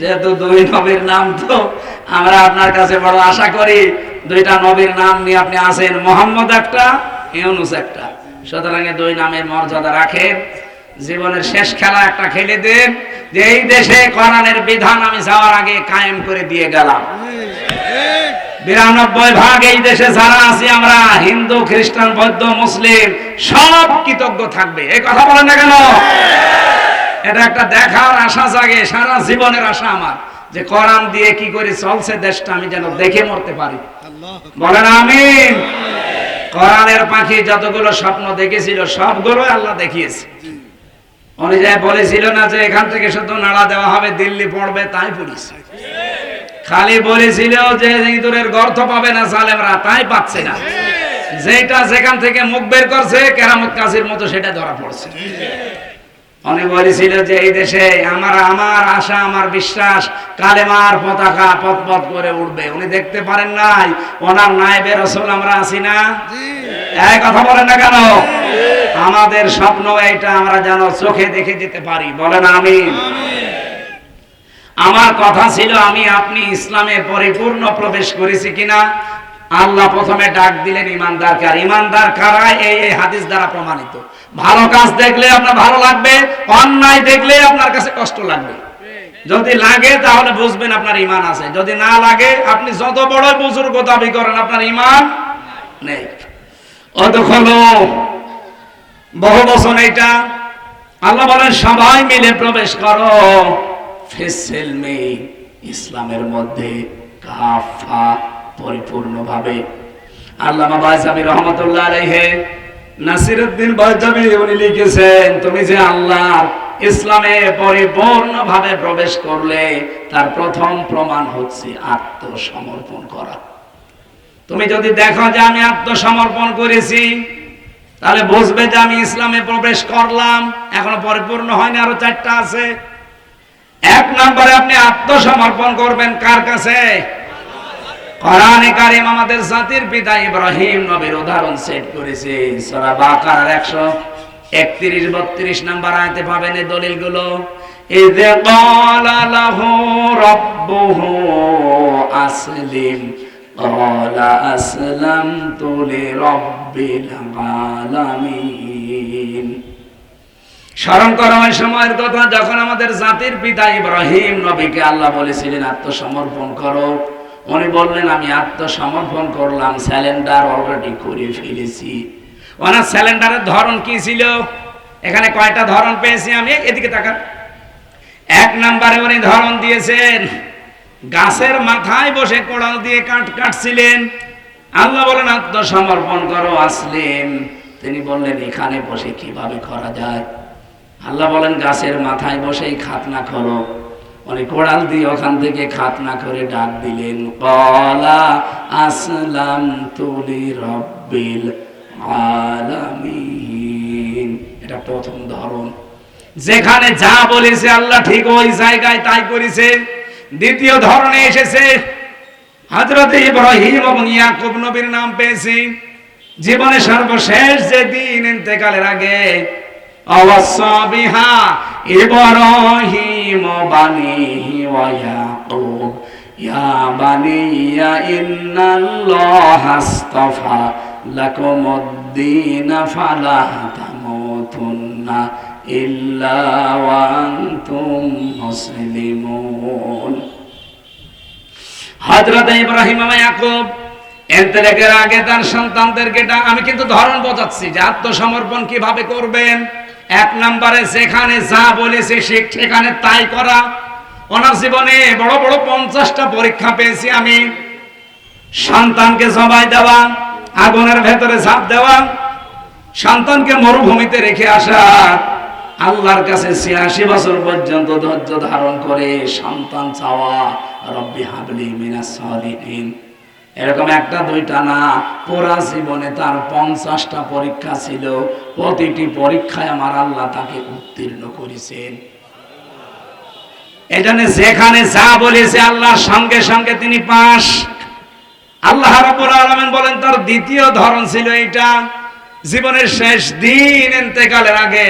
যেহেতু দুই নবীর নাম, তো আমরা আপনার কাছে বড় আশা করি দুইটা নবীর নাম নিয়ে আপনি আসেন, মোহাম্মদ একটা, ইউনুস একটা। সুতরাং দুই নামের মর্যাদা রাখেন, জীবনের শেষ খেলা একটা খেলে দেন, যে এই দেশে কোরআনের বিধান আমি যাওয়ার আগে কায়েম করে দিয়ে গেলাম। 92% এই দেশে যারা আছি আমরা, হিন্দু, খ্রিস্টান, বৌদ্ধ, মুসলিম, সব কৃতজ্ঞ থাকবে। এই কথা বলেন না কেন? এটা একটা দেখার আশা জাগে, সারা জীবনের আশা আমার, যে কোরআন দিয়ে কি করে চলছে দেশটা আমি যেন দেখে মরতে পারি। বলেন আমিন। কোরআনের পাখি যতগুলো স্বপ্ন দেখেছিল সবগুলোই আল্লাহ দেখিয়েছে। উনি যা বলেছিল না যে এখান থেকে শুধু নাড়া দেওয়া হবে, দিল্লি পড়বে, তাই পড়েছে। খালি বলেছিল যে ইঁদুরের গর্ত পাবে না জালেমরা, তাই পাচ্ছে না। যেটা যেখান থেকে মুখ বের করছে কেরামত কাজীর মতো সেটা ধরা পড়ছে। উনি বলেছিল যে এই দেশে আমার আশা, আমার বিশ্বাস, কালেমার পতাকা পথ পথ করে উঠবে। উনি দেখতে পারেন নাই ওনার নায়েবে রাসূল আমরা আছি না? এই কথা বলেন না কেন? আমাদের স্বপ্ন এইটা, আমরা যেন চোখে দেখে যেতে পারি। বলেন আমিন। আমার কথা ছিল আমি আপনি ইসলামে পরিপূর্ণ প্রবেশ করেছি কিনা। আল্লাহ প্রথমে ডাক দিলেন ইমানদারকে। আর ইমানদার কারা? এই হাদিস দ্বারা প্রমাণিত। ভালো কাজ দেখলে আপনার ভালো লাগবে, অন্যায় দেখলে আপনার কাছে কষ্ট লাগবে। যদি লাগে তাহলে বুঝবেন আপনার ঈমান আছে, যদি না লাগে আপনি যত বড় বুজুর্গ দাবি করেন আপনার ঈমান নেই। অদখলো বহু বছর এইটা আল্লাহ বলেন সবাই মিলে প্রবেশ করো ফিসিলমি, ইসলামের মধ্যে কাফা, পরিপূর্ণভাবে। আল্লামা বাইজামি রহমাতুল্লাহ আলাইহি, নাসিরউদ্দিন বাইজামি উনি লিখেছেন, তুমি যে আল্লাহর ইসলামে পরিপূর্ণভাবে প্রবেশ করলে তার প্রথম প্রমাণ হচ্ছে আত্মসমর্পণ করা। তুমি যদি দেখো যে আমি আত্মসমর্পণ করেছি, তাহলে বুঝবে যে আমি ইসলামে প্রবেশ করলাম, এখনো পরিপূর্ণ হয়নি, আরো 4টা আছে। 1 নম্বরে আপনি আত্মসমর্পণ করবেন কার কাছে? কোরআনে কারীম আমাদের জাতির পিতা ইব্রাহিম নবীর উদাহরণ সেট করেছে। সূরা বাকারার 131-32 নম্বর আয়াতে পাবেন এই দলিলগুলো। ইয ক্বালা লাহু রাব্বুহু আসলিম ক্বালা আসলামতু লিরাব্বিল আলামিন। স্মরণ করো ওই সময়ের কথা যখন আমাদের জাতির পিতা ইব্রাহিম নবীকে আল্লাহ বলেছিলেন আত্মসমর্পণ করো। উনি বললেন আমি আত্মসমর্পণ করলাম, স্যালেন্ডার অলরেডি করে ফেলেছি। ওনার স্যালেন্ডারের ধরন কি ছিল? এখানে কয়টা ধরন পেয়েছি আমি, এদিকে তাকান। 1 নম্বরে উনি ধরন দিয়েছেন গাছের মাথায় বসে কোড়াল দিয়ে কাটছিলেন। আল্লাহ বলেন আত্মসমর্পণ করো আসলিম। তিনি বললেন এখানে বসে কিভাবে করা যায়? আল্লাহ বলেন গাছের মাথায় বসেই খাতনা করো। উনি কোড়াল দিয়ে ওখান থেকে খাতনা করে ডাক দিলেন ক্বালা আসলামতু লিরাব্বিল আলামিন। এটা প্রথম ধরন, যেখানে যা বলেছে আল্লাহ ঠিক ওই জায়গায় তাই করেছে। দ্বিতীয় ধরনে এসেছে হযরত ইব্রাহিম এবং ইয়াকুব নবীর নাম পেয়েছি। জীবনে সর্বশেষ যে দিন ইন্তেকালের আগে আওয়াসা বিহা ইব্রাহিম বানিহি ওয়া ইয়াকুব ইয়া বানিয়া ইন্নাল্লাহা আস্তাফা লাকুমুদ-দীন ফালা তামুতুন্না ইল্লা ওয়া আনতুম মুসলিমুন। হযরত ইব্রাহিম এবং ইয়াকুব ইন্তেকালের আগে তার সন্তানদেরকে আমি কিন্তু ধরন বোঝাচ্ছি যে আত্মসমর্পণ কিভাবে করবেন। 1 নম্বরে যেখানে যা বলেছে সেখানে তাই করা। ওনার জীবনে বড় বড় 50টা পরীক্ষা পেয়েছি আমি। সন্তানকে জবাই দেওয়া, আগুনের ভেতরে ঝাঁপ দেওয়া, সন্তানকে মরুভূমিতে রেখে আসা, আল্লাহর কাছে 86 বছর পর্যন্ত ধৈর্য ধারণ করে সন্তান চাওয়া, রব্বি হাবলি মিনাস সালিহিন। এরকম 1টা 2টা না, পুরা জীবনে তার 50টা পরীক্ষা ছিল। প্রতিটি পরীক্ষায় আমার আল্লাহ তাকে উত্তীর্ণ করেছেন। এজন্য যেখানে যা বলেছে আল্লাহর সঙ্গে সঙ্গে তিনি পাস। আল্লাহ রাব্বুল আলামিন বলেন তার দ্বিতীয় ধরন ছিল এইটা। জীবনের শেষ দিন ইন্তেকালের আগে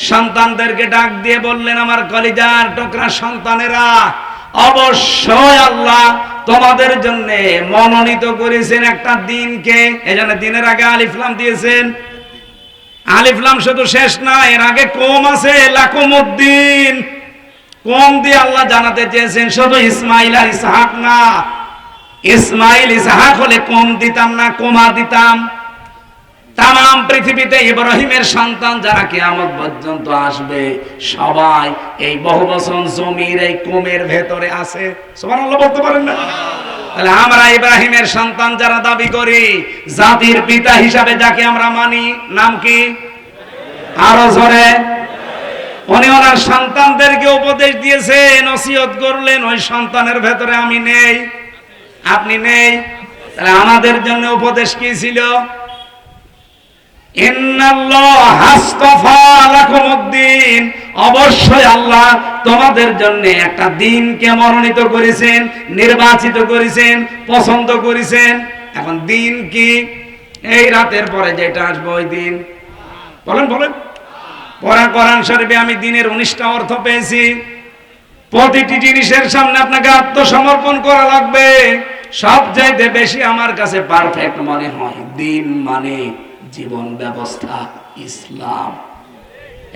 সন্তানদেরকে ডাক দিয়ে বললেন আমার কলিজার টুকরা সন্তানেরা, অবশ্যই আল্লাহ তোমাদের জন্য মনোনীত করেছেন একটা দিনকে। এজন্য দিনের আগে আলিফ লাম দিয়েছেন। আলিফ লাম শুধু শেষ না, এর আগে কম আছে, লাকুমুদ্দিন। কম দিয়ে আল্লাহ জানাতে চেয়েছেন শুধু ইসমাইল আর ইসহাক না। ইসমাইল ইসহাক হলে কম দিতাম না, কমা দিতাম। তাম পৃথিবীতে ইব্রাহিমের সন্তান যারা কিয়ামত পর্যন্ত আসবে সবাই এই বহু বচন জমির এই কমের ভেতরে আছে। সুবহানাল্লাহ বলতে পারেন না? তাহলে আমরা ইব্রাহিমের সন্তান যারা দাবি করি, জাতির পিতা হিসাবে যাকে আমরা মানি, নাম কি? আরো জোরে। উনি ওনার সন্তানদেরকে উপদেশ দিয়েছেন, নসিহত করলেন, ওই সন্তানের ভেতরে আমি নেই, আপনি নেই। তাহলে আমাদের জন্য উপদেশ কি ছিল? অবশ্যই আল্লাহ তোমাদের জন্য একটা দিনকে মনোনীত করেছেন, নির্বাচিত করেছেন, পছন্দ করেছেন। এখন দিন কি? এই রাতের পরে যেটা আসবে ওই দিন। বলেন বলেন। পড়া কোরআন শরীফে আমি দিনের 19টা অর্থ পেয়েছি। প্রতিটি জিনিসের সামনে আপনাকে আত্মসমর্পণ করা লাগবে। সবচাইতে বেশি আমার কাছে পারফেক্ট মনে হয় দিন মানে জীবন ব্যবস্থা, ইসলাম।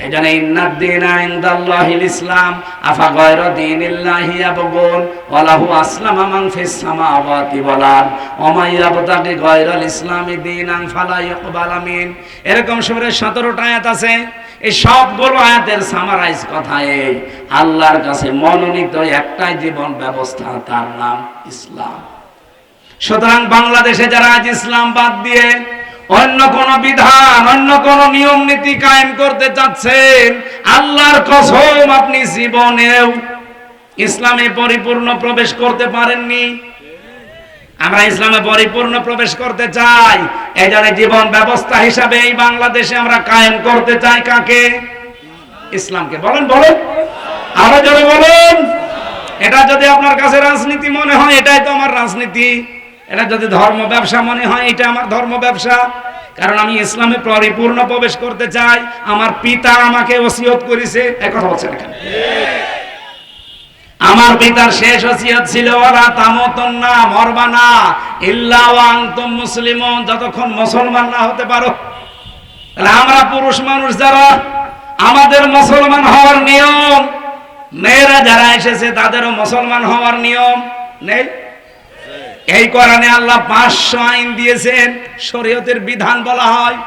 এজন্য ইন্নাদ-দীনা ইনদাল্লাহিল ইসলাম আফা গায়রা দীনিল্লাহি ইয়াবগুন ওয়া লাহু আসলামা মান ফিস সামাওয়াতি ওয়াল আরদ ওয়া মান ইয়াবতাগি গায়রাল ইসলামি দীনান ফালা ইউকবাল মিন। এরকম সূরায় 17টা আয়াত আছে। এই সবগুলো আয়াতের সামারাইজ কথা এই, আল্লাহর কাছে মনোনীত একটাই জীবন ব্যবস্থা, তার নাম ইসলাম। সুতরাং বাংলাদেশে যারা আজ ইসলাম বাদ দিয়ে অন্য কোন বিধান, অন্য কোন নিয়ম নীতি কায়েম করতে চাচ্ছেন, আল্লাহর কসম আপনি জীবনেও ইসলামে পরিপূর্ণ প্রবেশ করতে পারেননি। আমরা ইসলামে পরিপূর্ণ প্রবেশ করতে চাই, এই জন্য জীবন ব্যবস্থা হিসাবে এই বাংলাদেশে আমরা কায়েম করতে চাই কাকে? ইসলামকে। বলেন বলেন, আরো জোরে বলেন। এটা যদি আপনার কাছে রাজনীতি মনে হয়, এটাই তো আমার রাজনীতি। এটা যদি ধর্ম ব্যবসা মনে হয়, এটা আমার ধর্ম ব্যবসা। কারণ আমি ইসলামে পরিপূর্ণ প্রবেশ করতে চাই। আমার পিতা আমাকে ওসিয়ত করেছে। এই কথা বলছেন এখানে। আমার পিতার শেষ ওসিয়ত ছিল ওয়ালা তামুতুন্না, মরবা না, ইল্লা ওয়া আনতুম মুসলিমুন, যতক্ষণ মুসলমান না হতে পারো। তাহলে আমরা পুরুষ মানুষ যারা, আমাদের মুসলমান হওয়ার নিয়ম, মেয়েরা যারা এসেছে তাদেরও মুসলমান হওয়ার নিয়ম নেই। এই কোরআনে আল্লাহ 500 আইন দিয়েছেন, শরীয়তের বিধান বলা হয়।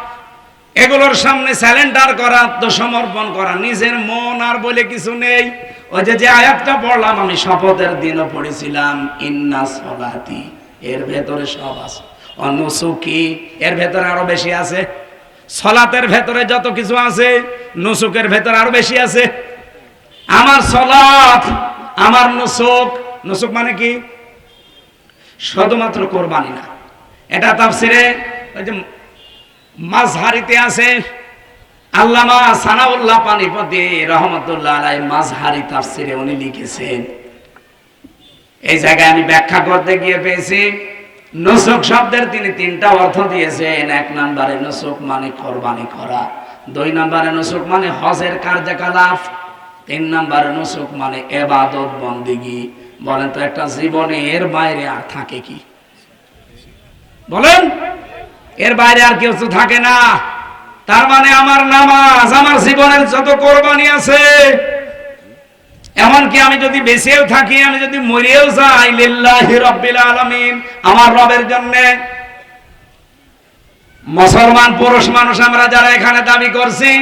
এগুলোর সামনে স্যালেন্ডার করা, আত্মসমর্পণ করা, নিজের মন আর বলে কিছু নেই। ওই যে আয়াতটা পড়লাম আমি শপথের দিনও পড়েছিলাম, ইন্না সলাতি, এর ভেতরে সব আছে। অনুসুকি, এর ভেতরে আরো বেশি আছে। সলাতের ভেতরে যত কিছু আছে, নুসুকের ভেতরে আরো বেশি আছে। আমার সলাত, আমার নুসুক। নুসুক মানে কি? শুধুমাত্র কোরবানি না। এটা তাফসিরে ওই যে মাযহারিতে আছে, আল্লামা সানাউল্লাহ পানিপতি রহমাতুল্লাহ আলাইহি মাযহারি তাফসিরে উনি লিখেছেন। এই জায়গায় আমি ব্যাখ্যা করতে গিয়ে পেয়েছি নুসুক শব্দের তিনি 3টা অর্থ দিয়েছেন। 1 নম্বরে নুসুক মানে কোরবানি করা, 2 নম্বরে নুসুক মানে হজের কার্যকলাপ, 3 নম্বরে নুসুক মানে ইবাদত বন্দেগী। বলেন তো একটা জীবনে এর বাইরে আর থাকে কি? বলেন, এর বাইরে আর কিছু থাকে না। তার মানে আমার নামাজ, আমার জীবনের যত কোরবানি আছে, এমনকি আমি যদি বেঁচেও থাকি, আমি যদি মরেও যাই, লিল্লাহি রাব্বিল আলামিন, আমার রবের জন্য। মুসলমান পুরুষ মানুষ আমরা যারা এখানে দাবি করছি,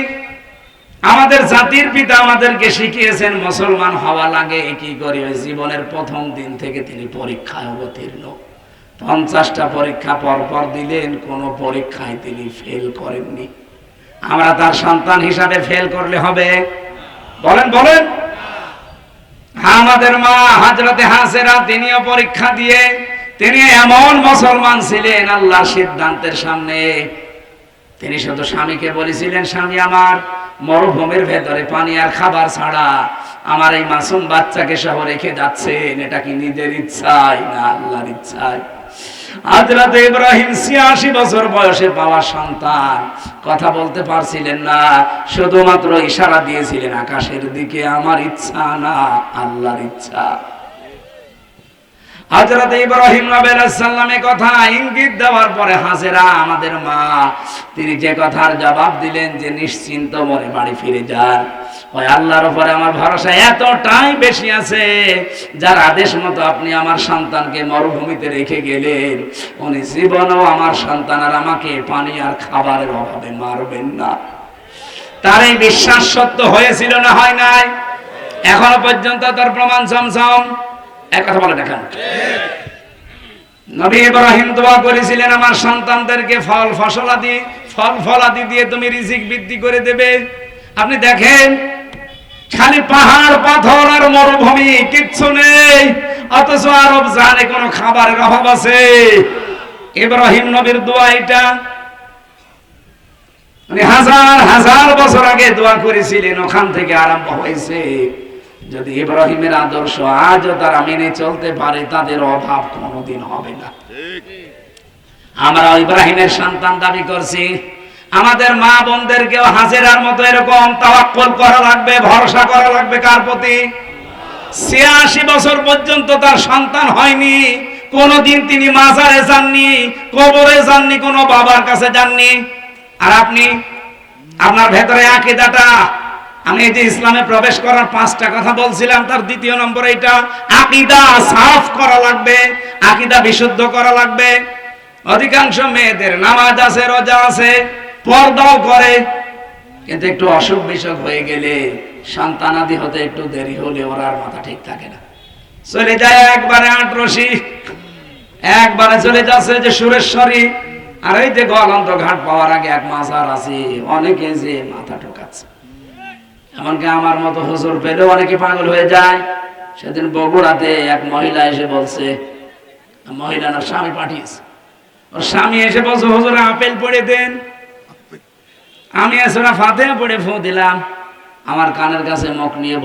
আমাদের জাতির পিতা আমাদেরকে শিখিয়েছেন মুসলমান হওয়া লাগে কি করি? ওই জীবনের প্রথম দিন থেকে তিনি পরীক্ষায় অবতীর্ণ। 50টা পরীক্ষা পরপর দিলেন, কোন পরীক্ষায় তিনি ফেল করেননি। আমরা তার সন্তান হিসাবে ফেল করলে হবে? বলেন বলেন। আমাদের মা হযরতে হাজেরা, তিনিও পরীক্ষা দিয়ে তিনি এমন মুসলমান ছিলেন আল্লাহর সিদ্ধান্তের সামনে। তিনি শুধু স্বামীকে বলেছিলেন, স্বামী আমার মরুভূমির ভেতরে পানি আর খাবার ছাড়া আমার এই মাসুম বাচ্চাকে সহ রেখে যাচ্ছেন, এটা কি নিজের ইচ্ছায় না আল্লাহর ইচ্ছায়? হযরত ইব্রাহিম 86 বছর বয়সে পাওয়া সন্তান, কথা বলতে পারছিলেন না, শুধুমাত্র ইশারা দিয়েছিলেন আকাশের দিকে, আমার ইচ্ছা না আল্লাহর ইচ্ছা। হযরত ইব্রাহিম নবী আলাইহিস সালামের কথা ইঙ্গিত দেওয়ার পরে হাজেরা আমাদের মা, তিনি যে কথার জবাব দিলেন যে নিশ্চিন্ত মনে বাড়ি ফিরে যান, ওই আল্লাহর উপরে আমার ভরসা এতটাই বেশি আছে, যার আদেশ মতো আপনি আমার সন্তানকে মরুভূমিতে রেখে গেলেন, উনি জীবনেও আমার সন্তান আর আমাকে পানি আর খাবারের অভাবে মারবেন না। তার এই বিশ্বাস সত্য হয়েছিল না হয় নাই? এখনো পর্যন্ত তার প্রমাণ চমচম। এক কথা বলে দেখেন, নবী ইব্রাহিম দোয়া করেছিলেন আমার সন্তানদেরকে ফল ফলাদি দিয়ে তুমি রিজিক বৃদ্ধি করে দেবে। আপনি দেখেন খালি পাহাড় পাথর আর মরুভূমি, কিচ্ছু নেই, অথচ আরব জানে কোনো খাবারের অভাব আছে? ইব্রাহিম নবীর দোয়া এটা, উনি হাজার হাজার বছর আগে দোয়া করেছিলেন, ওখান থেকে আরম্ভ হয়েছে। যদি ইব্রাহিমের আদর্শ আজও তারা মেনে চলতে পারে, তাদের অভাব কোনোদিন হবে না। আমরা ইব্রাহিমের সন্তান দাবি করছি, আমাদের মা বোনদেরকেও হাজেরার মতো এরকম তাওয়াক্কুল করা লাগবে, ভরসা করা লাগবে। কার প্রতি? ৮৬ বছর পর্যন্ত তার সন্তান হয়নি, কোনদিন তিনি মাজারে যাননি, কবরে যাননি, কোনো বাবার কাছে যাননি। আর আপনি আপনার ভেতরে আকীদাটা, আমি এই যে ইসলামে প্রবেশ করার 5টা কথা বলছিলাম, তার দ্বিতীয় নম্বর এটা, আকীদা সাফ করা লাগবে, আকীদা বিশুদ্ধ করা লাগবে। অধিকাংশ মেয়েদের নামাজ আছে, রোজা আছে, পর্দাও করে, কিন্তু একটু অসুখ বিসুখ হয়ে গেলে, সন্তানাদি হতে একটু দেরি হলে ওর আর মাথা ঠিক থাকে না, চলে যায় একবারে আটরশি, একবারে চলে যাচ্ছে যে সুরেশ্বরী। আর এই যে গোয়ালন্দ ঘাট পাওয়ার আগে এক মাজার আছে, অনেকে যে মাথা ঠোকাচ্ছে। এমনকি আমার মতো হুজুর পেলেও অনেকে পাগল হয়ে যায়। সেদিন বগুড়াতে এক মহিলা এসে বলছে, মহিলা না স্বামী পাঠিয়েছে, ওর স্বামী এসে বলছে হুজুর আপেল পড়ে দেন। আমি এসে ফাতিহা পড়ে ফু দিলাম, আমার কানের কাছে মুখ নিয়ে